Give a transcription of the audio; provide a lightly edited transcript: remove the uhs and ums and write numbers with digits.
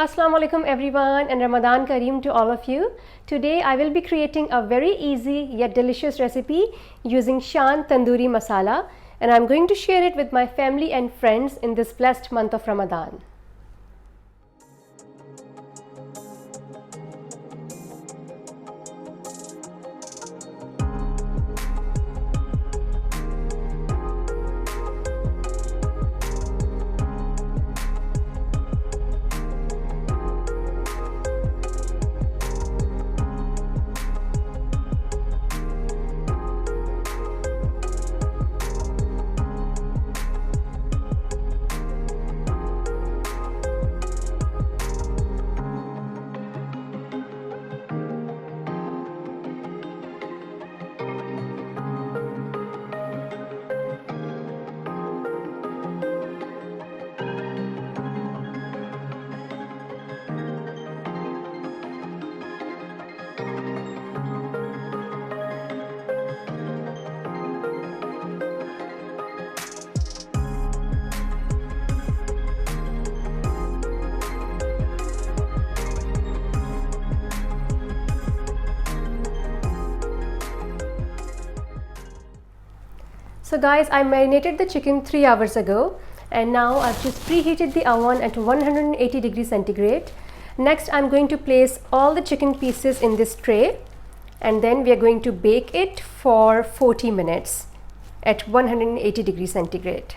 Assalamu alaikum everyone and Ramadan Kareem to all of you. Today I will be creating a very easy yet delicious recipe using Shaan Tandoori Masala, and I'm going to share it with my family and friends in this blessed month of Ramadan. So guys, I marinated the chicken 3 hours ago, and now I've just preheated the oven at 180 degrees centigrade. Next, I'm going to place all the chicken pieces in this tray, and then we are going to bake it for 40 minutes at 180 degrees centigrade.